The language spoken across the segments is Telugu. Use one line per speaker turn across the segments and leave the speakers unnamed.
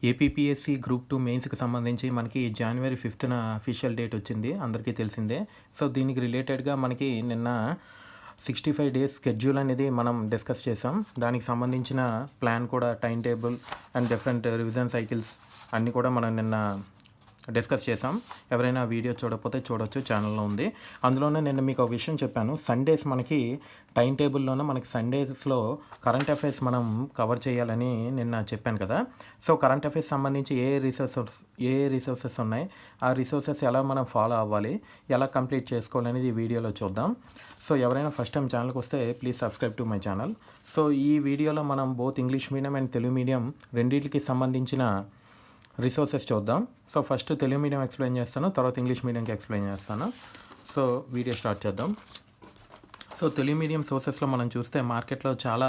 ఏపీపీఎస్సీ గ్రూప్ 2 మెయిన్స్‌కి సంబంధించి మనకి జనవరి 5న అఫీషియల్ డేట్ వచ్చింది. అందరికీ తెలిసిందే. సో, దీనికి రిలేటెడ్‌గా మనకి నిన్న 65 డేస్ షెడ్యూల్ అనేది మనం డిస్కస్ చేసాం. దానికి సంబంధించిన ప్లాన్ కూడా time table and different revision cycles అన్నీ కూడా మనం నిన్న డిస్కస్ చేసాం. ఎవరైనా వీడియో చూడకపోతే చూడొచ్చు, ఛానల్లో ఉంది. అందులోనే నేను మీకు ఒక విషయం చెప్పాను. సండేస్ మనకి టైం టేబుల్లోనే మనకి సండేస్లో కరెంట్ అఫైర్స్ మనం కవర్ చేయాలని నిన్న చెప్పాను కదా. సో, కరెంట్ అఫైర్స్ సంబంధించి ఏ రిసోర్సెస్ ఉన్నాయి, ఆ రిసోర్సెస్ ఎలా మనం ఫాలో అవ్వాలి, ఎలా కంప్లీట్ చేసుకోవాలనేది ఈ వీడియోలో చూద్దాం. సో, ఎవరైనా ఫస్ట్ టైం ఛానల్కి వస్తే please subscribe to my channel. So, ఈ వీడియోలో మనం both English medium and Telugu medium రెండింటికి సంబంధించిన రిసోర్సెస్ చూద్దాం. So, first Telugu medium explain చేస్తాను, తర్వాత ఇంగ్లీష్ మీడియంకి ఎక్స్ప్లెయిన్ చేస్తాను. సో, వీడియో స్టార్ట్ చేద్దాం. సో, తెలుగు మీడియం సోర్సెస్లో మనం చూస్తే మార్కెట్లో చాలా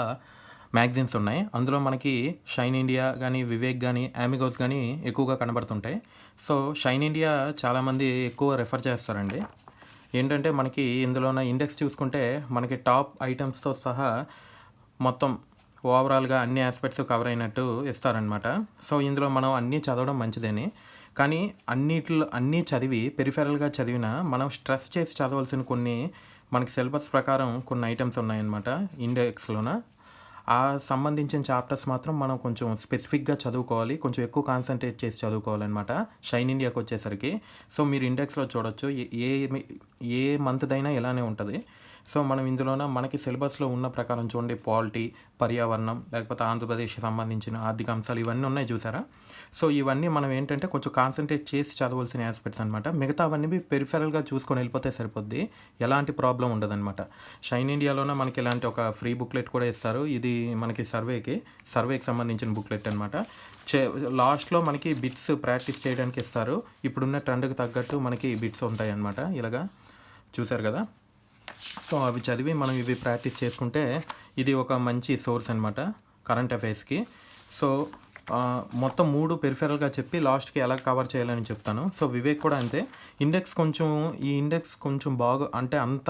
మ్యాగజైన్స్ ఉన్నాయి. అందులో మనకి షైన్ ఇండియా కానీ, వివేక్ కానీ, అమిగోస్ కానీ ఎక్కువగా కనబడుతుంటాయి. సో, షైన్ ఇండియా చాలామంది ఎక్కువ రెఫర్ చేస్తారండి. ఏంటంటే మనకి ఇందులోన ఇండెక్స్ చూసుకుంటే మనకి టాప్ ఐటమ్స్తో సహా మొత్తం ఓవరాల్గా అన్ని ఆస్పెక్ట్స్ కవర్ అయినట్టు ఇస్తారనమాట. సో, ఇందులో మనం అన్నీ చదవడం మంచిదని, కానీ అన్నీ చదివి పెరిఫెరల్గా చదివినా మనం స్ట్రెస్ చేసి చదవాల్సిన కొన్ని మనకి సిలబస్ ప్రకారం కొన్ని ఐటమ్స్ ఉన్నాయన్నమాట ఇండెక్స్లోన. ఆ సంబంధించిన చాప్టర్స్ మాత్రం మనం కొంచెం స్పెసిఫిక్గా చదువుకోవాలి, కొంచెం ఎక్కువ కాన్సన్ట్రేట్ చేసి చదువుకోవాలన్నమాట షైన్ ఇండియాకి వచ్చేసరికి. సో, మీరు ఇండెక్స్లో చూడొచ్చు, ఏ మంత్దైనా ఇలానే ఉంటుంది. సో, మనం ఇందులోన మనకి సిలబస్లో ఉన్న ప్రకారం చూడండి, పాలిటీ, పర్యావరణం, లేకపోతే ఆంధ్రప్రదేశ్కి సంబంధించిన ఆర్థిక అంశాలు ఇవన్నీ ఉన్నాయి చూసారా. సో, ఇవన్నీ మనం ఏంటంటే కొంచెం కాన్సన్ట్రేట్ చేసి చదవాల్సిన ఆస్పెక్ట్స్ అనమాట. మిగతా అవన్నీ పెరిఫెరల్గా చూసుకొని వెళ్ళిపోతే సరిపోద్ది, ఎలాంటి ప్రాబ్లం ఉండదన్నమాట. షైన్ ఇండియాలోనే మనకి ఇలాంటి ఒక ఫ్రీ బుక్లెట్ కూడా ఇస్తారు. ఇది మనకి సర్వేకి సంబంధించిన బుక్లెట్ అనమాట. లాస్ట్లో మనకి బిట్స్ ప్రాక్టీస్ చేయడానికి ఇస్తారు. ఇప్పుడున్న ట్రెండ్కి తగ్గట్టు మనకి బిట్స్ ఉంటాయి అన్నమాట. ఇలాగా చూసారు కదా. సో, అవి చదివి మనం ఇవి ప్రాక్టీస్ చేసుకుంటే ఇది ఒక మంచి సోర్స్ అనమాట కరెంట్ అఫైర్స్కి. సో, మొత్తం 3 పెరిఫెరల్గా చెప్పి లాస్ట్కి ఎలా కవర్ చేయాలని చెప్తాను. సో, వివేక్ కూడా అంతే. ఈ ఇండెక్స్ కొంచెం బాగా అంటే అంత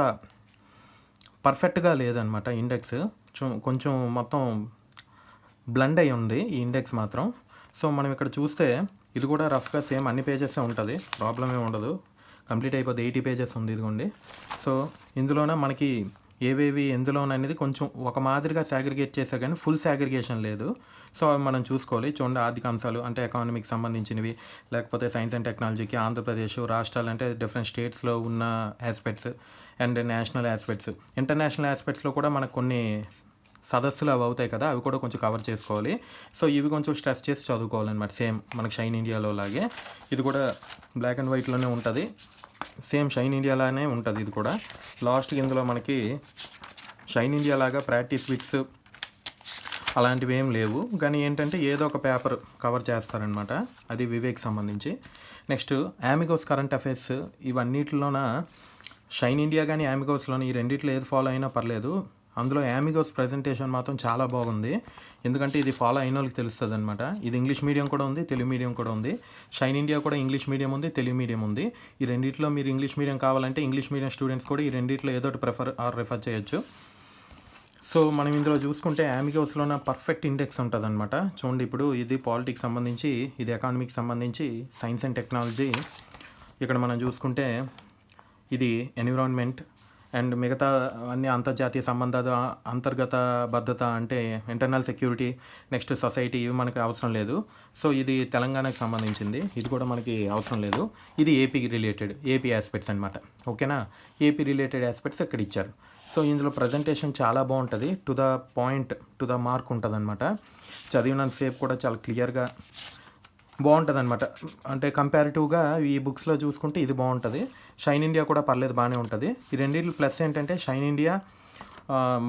పర్ఫెక్ట్గా లేదనమాట. ఇండెక్స్ కొంచెం మొత్తం బ్లండ్ అయి ఉంది ఈ ఇండెక్స్ మాత్రం. సో, మనం ఇక్కడ చూస్తే ఇది కూడా రఫ్గా సేమ్ అన్ని పేజెస్ ఉంటుంది, ప్రాబ్లం ఏమి ఉండదు. కంప్లీట్ అయిపోద్ది. 80 పేజెస్ ఉంది ఇదిగోండి. సో, ఇందులోన మనకి ఏవేవి ఎందులోననేది కొంచెం ఒక మాదిరిగా సాగ్రిగేట్ చేశారు, కానీ ఫుల్ సాగ్రిగేషన్ లేదు. సో, అవి మనం చూసుకోవాలి. చూడండి, ఆర్థిక అంశాలు అంటే ఎకానమీకి సంబంధించినవి, లేకపోతే సైన్స్ అండ్ టెక్నాలజీకి ఆంధ్రప్రదేశ్, రాష్ట్రాలు అంటే డిఫరెంట్ స్టేట్స్లో ఉన్న aspects and national aspects, international ఆస్పెక్ట్స్లో కూడా మనకు కొన్ని సదస్సులు అవి అవుతాయి కదా, అవి కూడా కొంచెం కవర్ చేసుకోవాలి. సో, ఇవి కొంచెం స్ట్రెస్ చేసి చదువుకోవాలన్నమాట. సేమ్ మనకి షైన్ ఇండియాలో లాగే ఇది కూడా బ్లాక్ అండ్ వైట్లోనే ఉంటుంది. సేమ్ షైన్ ఇండియాలానే ఉంటుంది ఇది కూడా. లాస్ట్కి ఇందులో మనకి షైన్ ఇండియా లాగా ప్రాక్టీస్ బిట్స్ అలాంటివి ఏం లేవు, కానీ ఏంటంటే ఏదో ఒక పేపర్ కవర్ చేస్తారనమాట. అది వివేక్ సంబంధించి. Next Amigos current affairs. ఇవన్నిటిలోన షైన్ ఇండియా కానీ అమిగోస్లోని ఈ రెండిట్లో ఏది ఫాలో అయినా పర్లేదు. అందులో అమిగోస్ ప్రజెంటేషన్ మాత్రం చాలా బాగుంది. ఎందుకంటే ఇది ఫాలో అయిన వాళ్ళకి తెలుస్తుంది అనమాట. ఇది ఇంగ్లీష్ మీడియం కూడా ఉంది, తెలుగు మీడియం కూడా ఉంది. షైన్ ఇండియా కూడా ఇంగ్లీష్ మీడియం ఉంది, తెలుగు మీడియం ఉంది. ఈ రెండిట్లో మీరు ఇంగ్లీష్ మీడియం కావాలంటే ఇంగ్లీష్ మీడియం స్టూడెంట్స్ కూడా ఈ రెండిట్లో ఏదో ఒకటి రెఫర్ చేయొచ్చు. సో, మనం ఇందులో చూసుకుంటే అమిగోస్లోన పర్ఫెక్ట్ ఇండెక్స్ ఉంటుంది అనమాట. చూడండి, ఇప్పుడు ఇది పాలిటిక్స్ సంబంధించి, ఇది ఎకానమీకి సంబంధించి, సైన్స్ అండ్ టెక్నాలజీ. ఇక్కడ మనం చూసుకుంటే ఇది ఎన్విరాన్మెంట్ అండ్ మిగతా అన్ని అంతర్జాతీయ సంబంధాలు, అంతర్గత భద్రత అంటే ఇంటర్నల్ సెక్యూరిటీ, నెక్స్ట్ సొసైటీ, ఇవి మనకి అవసరం లేదు. సో, ఇది తెలంగాణకు సంబంధించింది, ఇది కూడా మనకి అవసరం లేదు. ఇది ఏపీకి రిలేటెడ్, ఏపీ ఆస్పెక్ట్స్ అనమాట. ఓకేనా. ఏపీ రిలేటెడ్ ఆస్పెక్ట్స్ ఇక్కడ ఇచ్చారు. సో, ఇందులో ప్రజెంటేషన్ చాలా బాగుంటుంది, to the point, to the mark ఉంటుంది అనమాట. చదివినంతసేపు కూడా చాలా క్లియర్గా బాగుంటుంది అనమాట. అంటే కంపారిటివ్గా ఈ బుక్స్లో చూసుకుంటే ఇది బాగుంటుంది. షైన్ ఇండియా కూడా పర్లేదు, బాగానే ఉంటుంది. ఈ రెండింటి ప్లస్ ఏంటంటే షైన్ ఇండియా,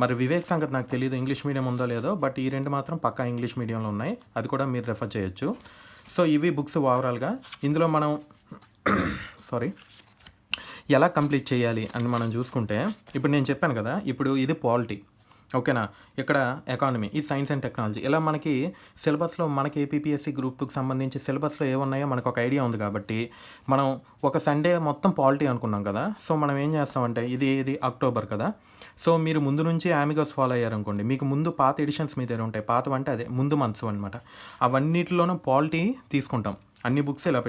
మరి వివేక్ సంగతి నాకు తెలియదు ఇంగ్లీష్ మీడియం ఉందో లేదో, బట్ ఈ రెండు మాత్రం పక్కా ఇంగ్లీష్ మీడియంలో ఉన్నాయి, అది కూడా మీరు రెఫర్ చేయొచ్చు. సో, ఇవి బుక్స్ ఓవరాల్గా. ఇందులో మనం ఎలా కంప్లీట్ చేయాలి అని మనం చూసుకుంటే, ఇప్పుడు నేను చెప్పాను కదా, ఇప్పుడు ఇది పాలిటీ, ఓకేనా. ఇక్కడ ఎకానమీ, ఇది సైన్స్ అండ్ టెక్నాలజీ. ఇలా మనకి సిలబస్లో మనకి ఏపీపీఎస్సీ గ్రూప్ 2కి సంబంధించి సిలబస్లో ఏమున్నాయో మనకు ఒక ఐడియా ఉంది కాబట్టి మనం ఒక సండే మొత్తం పాలిటీ అనుకున్నాం కదా. సో మనం ఏం చేస్తామంటే ఇది అక్టోబర్ కదా. సో మీరు ముందు నుంచి ఆమిగోస్ ఫాలో అయ్యారనుకోండి, మీకు ముందు పాత ఎడిషన్స్ మీ దగ్గర ఉంటాయి. పాత అంటే అదే ముందు మంత్స్ అనమాట. అవన్నిటిలోనూ పాలిటీ తీసుకుంటాం. అన్ని బుక్స్ ఇలా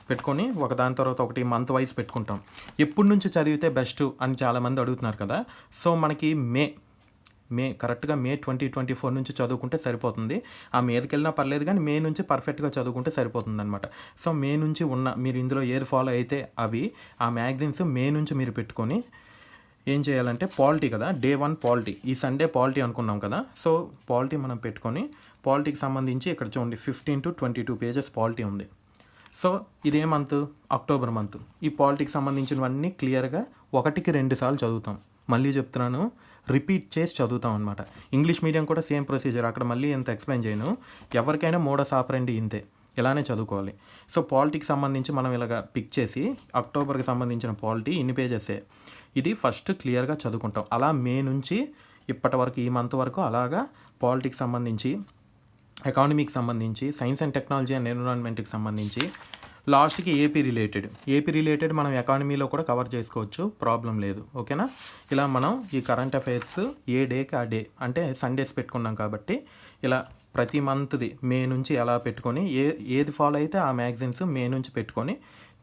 పెట్టుకొని ఒక దాని తర్వాత ఒకటి మంత్ వైజ్ పెట్టుకుంటాం. ఎప్పటి నుంచి చదివితే బెస్ట్ అని చాలామంది అడుగుతున్నారు కదా. సో మనకి కరెక్ట్గా మే 2024 నుంచి చదువుకుంటే సరిపోతుంది. ఆ మీదకి వెళ్ళినా పర్లేదు కానీ మే నుంచి పర్ఫెక్ట్గా చదువుకుంటే సరిపోతుంది అనమాట. సో మే నుంచి మీరు ఇందులో ఏది ఫాలో అయితే అవి ఆ మ్యాగజైన్స్ మే నుంచి మీరు పెట్టుకొని ఏం చేయాలంటే పాలిటీ కదా, డే 1 పాలిటీ, ఈ సండే పాలిటీ అనుకున్నాం కదా. సో పాలిటీ మనం పెట్టుకొని పాలిటీకి సంబంధించి ఇక్కడ చూడండి 15 to 22 పేజెస్ పాలిటీ ఉంది. సో ఇదే మంత్, అక్టోబర్ మంత్. ఈ పాలిటీకి సంబంధించినవన్నీ క్లియర్గా 1కి 2 సార్లు చదువుతాం. మళ్ళీ చెప్తున్నాను, రిపీట్ చేసి చదువుతాం అనమాట. ఇంగ్లీష్ మీడియం కూడా సేమ్ ప్రొసీజర్, అక్కడ మళ్ళీ ఎంత ఎక్స్ప్లెయిన్ చేయను. ఎవరికైనా మోడస్ ఆపరండి ఇంతే, ఇలానే చదువుకోవాలి. సో పాలిటీకి సంబంధించి మనం ఇలాగ పిక్ చేసి అక్టోబర్కి సంబంధించిన పాలిటీ ఇన్ని పేజెసే, ఇది ఫస్ట్ క్లియర్గా చదువుకుంటాం. అలా మే నుంచి ఇప్పటి వరకు ఈ మంత్ వరకు అలాగా పాలిటీకి సంబంధించి, ఎకానమీకి సంబంధించి, సైన్స్ అండ్ టెక్నాలజీ అండ్ ఎన్విరాన్మెంట్కి సంబంధించి, లాస్ట్కి ఏపీ రిలేటెడ్ మనం ఎకానమీలో కూడా కవర్ చేసుకోవచ్చు, ప్రాబ్లం లేదు. ఓకేనా. ఇలా మనం ఈ కరెంట్ అఫైర్స్ ఏ డేకి ఆ డే అంటే సండేస్ పెట్టుకున్నాం కాబట్టి ఇలా ప్రతి మంత్ది మే నుంచి ఎలా పెట్టుకొని ఏది ఫాలో అయితే ఆ మ్యాగజైన్స్ మే నుంచి పెట్టుకొని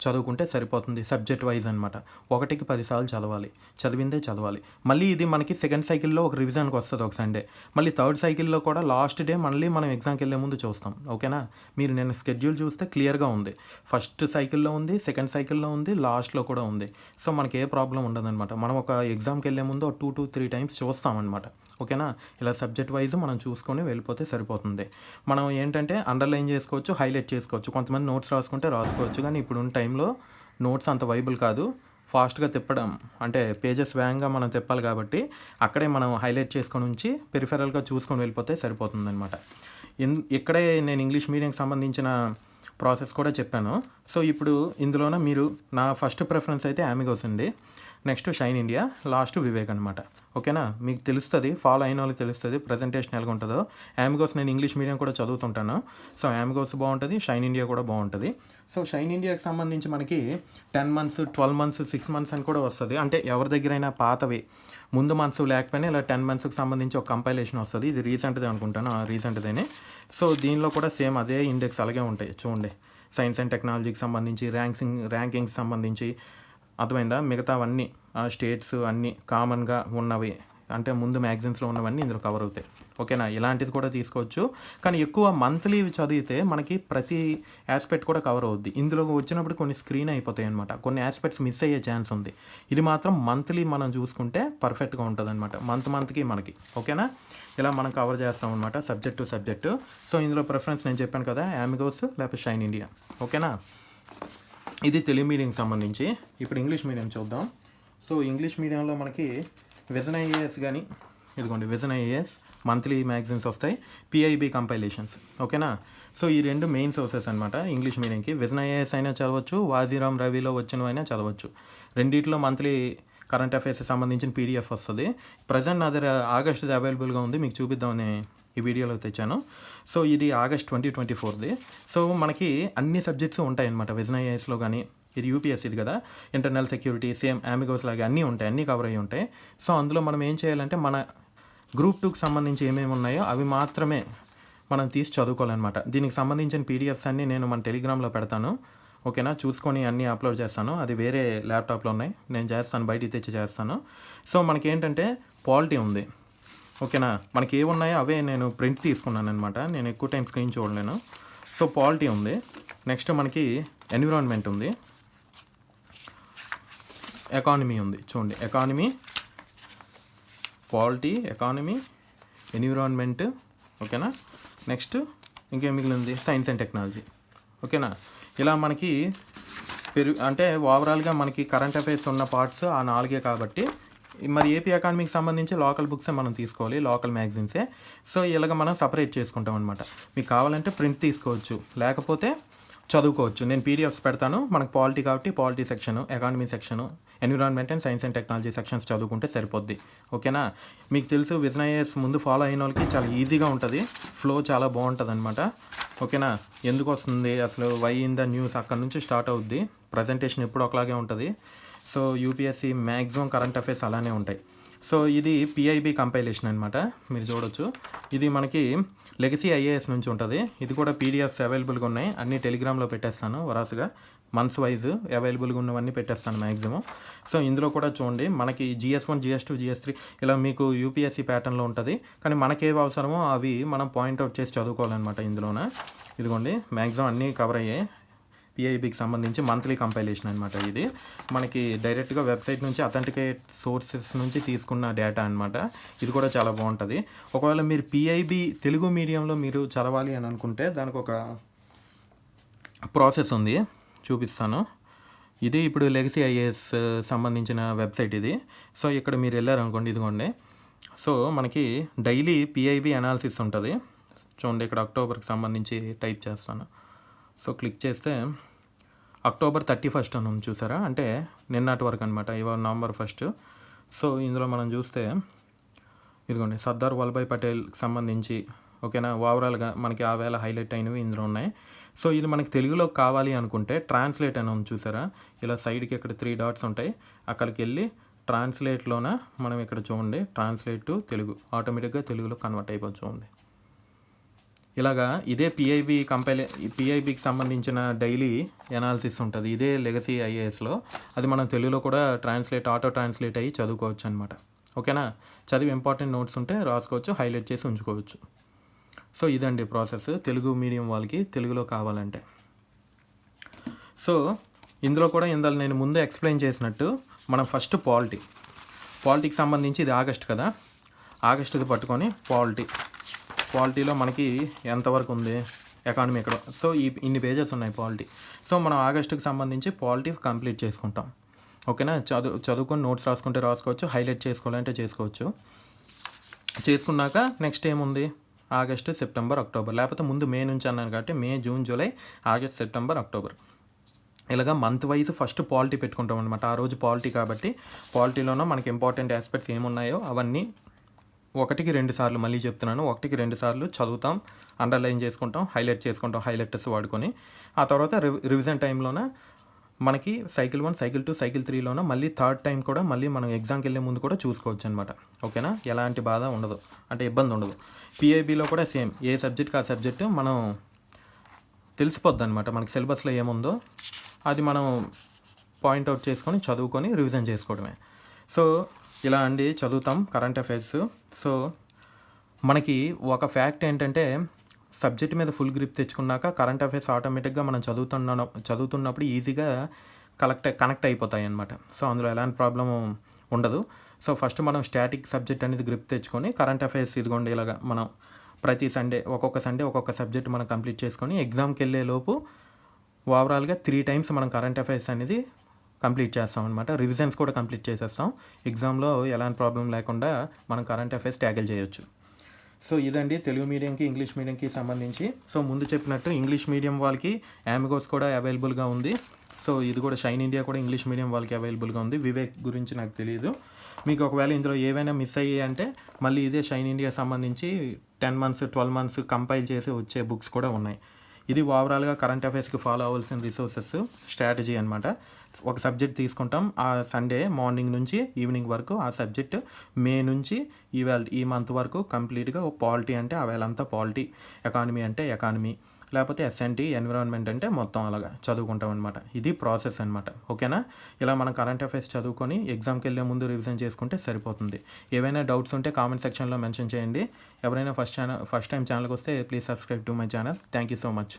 చదువుకుంటే సరిపోతుంది. సబ్జెక్ట్ వైజ్ అనమాట. 1కి 10 సార్లు చదవాలి. మళ్ళీ ఇది మనకి సెకండ్ సైకిల్లో ఒక రివిజన్కి వస్తుంది ఒక సండే. మళ్ళీ థర్డ్ సైకిల్లో కూడా లాస్ట్ డే మళ్ళీ మనం ఎగ్జామ్కి వెళ్ళే ముందు చూస్తాం. ఓకేనా. మీరు నేను స్కెడ్యూల్ చూస్తే క్లియర్గా ఉంది. ఫస్ట్ సైకిల్లో ఉంది, సెకండ్ సైకిల్లో ఉంది, లాస్ట్లో కూడా ఉంది. సో మనకి ఏ ప్రాబ్లం ఉండదన్నమాట. మనం ఒక ఎగ్జామ్కి వెళ్ళే ముందు 2 to 3 టైమ్స్ చూస్తామన్నమాట. ఓకేనా. ఇలా సబ్జెక్ట్ వైజ్ మనం చూసుకొని వెళ్ళిపోతే సరిపోతుంది. మనం ఏంటంటే అండర్లైన్ చేసుకోవచ్చు, హైలైట్ చేసుకోవచ్చు. కొంతమంది నోట్స్ రాసుకోవచ్చు కానీ ఇప్పుడున్న టైంలో నోట్స్ అంత వైబుల్ కాదు. ఫాస్ట్గా తిప్పడం అంటే పేజెస్ వేగంగా మనం తిప్పాలి కాబట్టి అక్కడే మనం హైలైట్ చేసుకొని ఉంచి పెరిఫెరల్గా చూసుకొని వెళ్ళిపోతే సరిపోతుందన్నమాట. ఇక్కడే నేను ఇంగ్లీష్ మీడియంకి సంబంధించిన ప్రాసెస్ కూడా చెప్పాను. సో ఇప్పుడు ఇందులోన మీరు నా ఫస్ట్ ప్రిఫరెన్స్ అయితే ఆమిగోస్ అండి, next shine India, last Vivek అనమాట. ఓకేనా. మీకు తెలుస్తుంది, ఫాలో అయిన వాళ్ళకి తెలుస్తుంది ప్రజెంటేషన్ ఎలాగ ఉంటుందో. ఆమిగోస్ నేను ఇంగ్లీష్ మీడియం కూడా చదువుతుంటాను. సో ఆమిగోస్ బాగుంటుంది, షైన్ ఇండియా కూడా బాగుంటుంది. సో షైన్ ఇండియాకి సంబంధించి మనకి 10 months, 12 months, 6 months అని కూడా వస్తుంది. అంటే ఎవరి దగ్గరైనా పాతవి ముందు మంత్స్ లేకపోయినా ఇలా 10 monthsకి సంబంధించి ఒక కంపైలేషన్ వస్తుంది. ఇది రీసెంట్దే అనుకుంటాను, రీసెంట్దేనే. సో దీనిలో కూడా సేమ్ అదే ఇండెక్స్ అలాగే ఉంటాయి చూడండి. సైన్స్ అండ్ టెక్నాలజీకి సంబంధించి ర్యాంకింగ్కి సంబంధించి అర్థమైందా. మిగతావన్నీ స్టేట్స్ అన్నీ కామన్గా ఉన్నవి అంటే ముందు మ్యాగజైన్స్లో ఉన్నవన్నీ ఇందులో కవర్ అవుతాయి. ఓకేనా. ఇలాంటిది కూడా తీసుకోవచ్చు కానీ ఎక్కువ మంత్లీ చదివితే మనకి ప్రతి ఆస్పెక్ట్ కూడా కవర్ అవుద్ది. ఇందులో వచ్చినప్పుడు కొన్ని స్క్రీన్ అయిపోతాయి అనమాట, కొన్ని ఆస్పెక్ట్స్ మిస్ అయ్యే ఛాన్స్ ఉంది. ఇది మాత్రం మంత్లీ మనం చూసుకుంటే పర్ఫెక్ట్గా ఉంటుంది అనమాట, మంత్కి మనకి. ఓకేనా. ఇలా మనం కవర్ చేస్తాం అనమాట సబ్జెక్ట్ టు సబ్జెక్టు. సో ఇందులో ప్రిఫరెన్స్ నేను చెప్పాను కదా, ఆమిగోస్ లేకపోతే షైన్ ఇండియా. ఓకేనా. ఇది తెలుగు మీడియంకి సంబంధించి. ఇప్పుడు ఇంగ్లీష్ మీడియం చూద్దాం. సో ఇంగ్లీష్ మీడియంలో మనకి విజన్ ఐఏఎస్ కానీ, ఇదిగోండి విజన్ ఐఏఎస్ మంత్లీ మ్యాగజైన్స్ వస్తాయి, పిఐబి కంపైలేషన్స్. ఓకేనా. సో ఈ 2 మెయిన్ సోర్సెస్ అనమాట ఇంగ్లీష్ మీడియంకి. విజన్ ఐఏఎస్ అయినా చదవచ్చు, వాజీరామ్ రవిలో వచ్చినవైనా చదవచ్చు. రెండిట్లో మంత్లీ కరెంట్ అఫైర్స్ సంబంధించిన పీడిఎఫ్ వస్తుంది. ప్రజెంట్ నా దగ్గర ఆగస్టుది అవైలబుల్గా ఉంది, మీకు చూపిద్దామని ఈ వీడియోలో తెచ్చాను. సో ఇది ఆగస్ట్ 2024ది. సో మనకి అన్ని సబ్జెక్ట్స్ ఉంటాయన్నమాట విజన్ ఐఏఎస్లో కానీ. ఇది యూపీఎస్సీది కదా, ఇంటర్నల్ సెక్యూరిటీ సేమ్ ఆమిగోస్ లాగా అన్నీ ఉంటాయి, అన్నీ కవర్ అయ్యి ఉంటాయి. సో అందులో మనం ఏం చేయాలంటే మన గ్రూప్ 2కి సంబంధించి ఏమేమి ఉన్నాయో అవి మాత్రమే మనం తీసి చదువుకోవాలన్నమాట. దీనికి సంబంధించిన పీడిఎఫ్స్ అన్నీ నేను మన టెలిగ్రామ్లో పెడతాను. ఓకేనా. చూసుకొని అన్నీ అప్లోడ్ చేస్తాను. అది వేరే ల్యాప్టాప్లో ఉన్నాయి, నేను చేస్తాను, బయటికి తెచ్చి చేస్తాను. సో మనకి ఏంటంటే పాలిటీ ఉంది. ఓకేనా. మనకి ఏవి ఉన్నాయో అవే నేను ప్రింట్ తీసుకున్నాను అనమాట, నేను ఎక్కువ టైం స్క్రీన్ చూడలేను. సో పాలిటీ ఉంది, నెక్స్ట్ మనకి ఎన్విరాన్మెంట్ ఉంది, ఎకానమీ ఉంది. చూడండి ఎకానమీ, పాలిటీ, ఎకానమీ, ఎన్విరాన్మెంట్. ఓకేనా. నెక్స్ట్ ఇంకేం మిగిలింది, సైన్స్ అండ్ టెక్నాలజీ. ఓకేనా. ఇలా మనకి అంటే ఓవరాల్గా మనకి కరెంట్ అఫైర్స్ ఉన్న పార్ట్స్ ఆ 4 కాబట్టి మరి ఏపీ ఎకానమీకి సంబంధించి లోకల్ బుక్సే మనం తీసుకోవాలి, లోకల్ మ్యాగజైన్సే. సో ఇలాగ మనం సపరేట్ చేసుకుంటాం అనమాట. మీకు కావాలంటే ప్రింట్ తీసుకోవచ్చు, లేకపోతే చదువుకోవచ్చు. నేను పీడిఎఫ్స్ పెడతాను. మనకు పాలిటీ కాబట్టి polity section, economy section, environment and science and technology sections చదువుకుంటే సరిపోద్ది. ఓకేనా? మీకు తెలుసు విజన్ ఐఏఎస్ ముందు ఫాలో అయిన వాళ్ళకి చాలా ఈజీగా ఉంటుంది. ఫ్లో చాలా బాగుంటుందన్నమాట. ఓకేనా? ఎందుకు వస్తుంది అసలు, వై ఇన్ ద న్యూస్ అక్కడ నుంచి స్టార్ట్ అవుద్ది. ప్రజెంటేషన్ ఎప్పుడు ఒకలాగే ఉంటుంది. So UPSC maximum current affairs అలానే ఉంటాయి. సో ఇది పిఐబి కంపైలేషన్ అనమాట. మీరు చూడొచ్చు. ఇది మనకి లెగసీ ఐఏఎస్ నుంచి ఉంటుంది. ఇది కూడా పీడిఎఫ్స్ అవైలబుల్గా ఉన్నాయి. అన్నీ టెలిగ్రామ్లో పెట్టేస్తాను వరాసుగా. మంత్స్ వైజ్ అవైలబుల్గా ఉన్నవన్నీ పెట్టేస్తాను మ్యాక్సిమం. సో ఇందులో కూడా చూడండి, మనకి GS1, GS2, GS3 ఇలా మీకు యూపీఎస్సీ ప్యాటర్న్లో ఉంటుంది. కానీ మనకేవి అవసరమో అవి మనం పాయింట్అవుట్ చేసి చదువుకోవాలన్నమాట. ఇందులోన ఇదిగోండి మ్యాక్సిమం అన్నీ కవర్ అయ్యాయి. పిఐబికి సంబంధించి మంత్లీ కంపైలేషన్ అనమాట. ఇది మనకి డైరెక్ట్గా వెబ్సైట్ నుంచి అథెంటికేట్ సోర్సెస్ నుంచి తీసుకున్న డేటా అనమాట. ఇది కూడా చాలా బాగుంటుంది. ఒకవేళ మీరు పిఐబి తెలుగు మీడియంలో మీరు చదవాలి అని అనుకుంటే దానికి ఒక ప్రాసెస్ ఉంది, చూపిస్తాను. ఇది ఇప్పుడు లెగసీ ఐఏఎస్ సంబంధించిన వెబ్సైట్ ఇది. సో ఇక్కడ మీరు వెళ్ళారనుకోండి, ఇదిగోండి. సో మనకి డైలీ పిఐబి అనాలిసిస్ ఉంటుంది. చూడండి, ఇక్కడ అక్టోబర్కి సంబంధించి టైప్ చేస్తాను. సో క్లిక్ చేస్తే October 31 అని ఉంది చూసారా, అంటే నిన్నటి వరకు అనమాట. ఇవాళ November 1. సో ఇందులో మనం చూస్తే ఇదిగోండి, సర్దార్ వల్లభాయ్ పటేల్కి సంబంధించి ఓకేనా, ఓవరాల్గా మనకి ఆ వేళ హైలైట్ అయినవి ఇందులో ఉన్నాయి. సో ఇది మనకి తెలుగులో కావాలి అనుకుంటే ట్రాన్స్లేట్ అని ఉంది చూసారా, ఇలా సైడ్కి ఇక్కడ 3 డాట్స్ ఉంటాయి. అక్కడికి వెళ్ళి ట్రాన్స్లేట్లోన మనం ఇక్కడ చూడండి, ట్రాన్స్లేట్ టు తెలుగు ఆటోమేటిక్గా తెలుగులో కన్వర్ట్ అయిపోతుంది. చూడండి ఇలాగా. ఇదే పిఐబికి సంబంధించిన డైలీ ఎనాలిసిస్ ఉంటుంది. ఇదే లెగసీ ఐఏఎస్లో. అది మనం తెలుగులో కూడా ఆటో ట్రాన్స్లేట్ అయ్యి చదువుకోవచ్చు అనమాట. ఓకేనా? చదివి ఇంపార్టెంట్ నోట్స్ ఉంటే రాసుకోవచ్చు, హైలైట్ చేసి ఉంచుకోవచ్చు. సో ఇదండి ప్రాసెస్ తెలుగు మీడియం వాళ్ళకి తెలుగులో కావాలంటే. సో ఇందులో కూడా ఇందులో నేను ముందే ఎక్స్ప్లెయిన్ చేసినట్టు మనం ఫస్ట్ పాలిటీకి సంబంధించి ఇది ఆగస్ట్ కదా, ఆగస్టుది పట్టుకొని పాలిటీలో మనకి ఎంతవరకు ఉంది, ఎకానమీ ఎక్కడ. సో ఇన్ని పేజెస్ ఉన్నాయి పాలిటీ. సో మనం ఆగస్టుకి సంబంధించి పాలిటీ కంప్లీట్ చేసుకుంటాం. ఓకేనా? చదువుకొని నోట్స్ రాసుకుంటే రాసుకోవచ్చు, హైలైట్ చేసుకోవాలంటే చేసుకోవచ్చు. చేసుకున్నాక నెక్స్ట్ ఏముంది, ఆగస్టు, సెప్టెంబర్, అక్టోబర్. లేకపోతే ముందు మే నుంచి అన్నాను కాబట్టి May, June, July, August, September, October. ఇలాగా మంత్ వైజ్ ఫస్ట్ పాలిటీ పెట్టుకుంటాం అనమాట. ఆ రోజు పాలిటీ కాబట్టి పాలిటీలోనూ మనకి ఇంపార్టెంట్ ఆస్పెక్ట్స్ ఏమున్నాయో అవన్నీ 1కి 2 సార్లు, మళ్ళీ చెప్తున్నాను, 1కి 2 సార్లు చదువుతాం, అండర్లైన్ చేసుకుంటాం, హైలైట్ చేసుకుంటాం హైలైటర్స్ వాడుకొని. ఆ తర్వాత రివిజన్ టైంలోన మనకి సైకిల్ 1, సైకిల్ 2, సైకిల్ 3లోన మళ్ళీ థర్డ్ టైం కూడా మళ్ళీ మనం ఎగ్జామ్కి వెళ్ళే ముందు కూడా చూసుకోవచ్చు అనమాట. ఓకేనా? ఎలాంటి బాధ ఉండదు, అంటే ఇబ్బంది ఉండదు. పిఐబిలో కూడా సేమ్, ఏ సబ్జెక్ట్కి ఆ సబ్జెక్టు మనం తెలిసిపోద్ది అనమాట. మనకి సిలబస్లో ఏముందో అది మనం పాయింట్అవుట్ చేసుకొని చదువుకొని రివిజన్ చేసుకోవడమే. సో ఇలా అండి చదువుతాం కరెంట్ అఫైర్స్. సో మనకి ఒక ఫ్యాక్ట్ ఏంటంటే, సబ్జెక్ట్ మీద ఫుల్ గ్రిప్ తెచ్చుకున్నాక కరెంట్ అఫైర్స్ ఆటోమేటిక్గా మనం చదువుతున్నప్పుడు ఈజీగా కనెక్ట్ అయిపోతాయి అన్నమాట. సో అందులో ఎలాంటి ప్రాబ్లం ఉండదు. సో ఫస్ట్ మనం స్టాటిక్ సబ్జెక్ట్ అనేది గ్రిప్ తెచ్చుకొని కరెంట్ అఫైర్స్ ఇదిగోండి ఇలాగా మనం ప్రతి సండే ఒక్కొక్క సబ్జెక్ట్ మనం కంప్లీట్ చేసుకొని ఎగ్జామ్కి వెళ్ళే లోపు ఓవరాల్గా 3 టైమ్స్ మనం కరెంట్ అఫైర్స్ అనేది కంప్లీట్ చేస్తాం అనమాట. రివిజన్స్ కూడా కంప్లీట్ చేసేస్తాం. ఎగ్జామ్లో ఎలాంటి ప్రాబ్లం లేకుండా మనం కరెంట్ అఫైర్స్ ట్యాకిల్ చేయొచ్చు. సో ఇదండి తెలుగు మీడియంకి ఇంగ్లీష్ మీడియంకి సంబంధించి. సో ముందు చెప్పినట్టు ఇంగ్లీష్ మీడియం వాళ్ళకి అమిగోస్ కూడా అవైలబుల్గా ఉంది. సో ఇది కూడా షైన్ ఇండియా కూడా ఇంగ్లీష్ మీడియం వాళ్ళకి అవైలబుల్గా ఉంది. వివేక్ గురించి నాకు తెలియదు. మీకు ఒకవేళ ఇందులో ఏవైనా మిస్ అయ్యాయి అంటే మళ్ళీ ఇదే షైన్ ఇండియా సంబంధించి 10 months 12 months కంపైల్ చేసి వచ్చే బుక్స్ కూడా ఉన్నాయి. ఇది ఓవరాల్గా కరెంట్ అఫైర్స్కి ఫాలో అవ్వాల్సిన రిసోర్సెస్ స్ట్రాటజీ అనమాట. ఒక సబ్జెక్ట్ తీసుకుంటాం, ఆ సండే మార్నింగ్ నుంచి ఈవినింగ్ వరకు ఆ సబ్జెక్ట్ మే నుంచి ఈ మంత్ వరకు కంప్లీట్గా పాలిటీ అంటే ఆ వేళంతా పాలిటీ, ఎకానమీ అంటే ఎకానమీ, లేకపోతే ఎస్ఎన్టీ ఎన్విరాన్మెంట్ అంటే మొత్తం అలాగా చదువుకుంటాం అనమాట. ఇది ప్రాసెస్ అనమాట. ఓకేనా? ఇలా మనం కరెంట్ అఫైర్స్ చదువుకొని ఎగ్జామ్కి వెళ్ళే ముందు రివిజన్ చేసుకుంటే సరిపోతుంది. ఏవైనా డౌట్స్ ఉంటే కామెంట్ సెక్షన్లో మెన్షన్ చేయండి. ఎవరైనా ఫస్ట్ టైం ఛానల్కి వస్తే please subscribe to my channel. Thank you so much.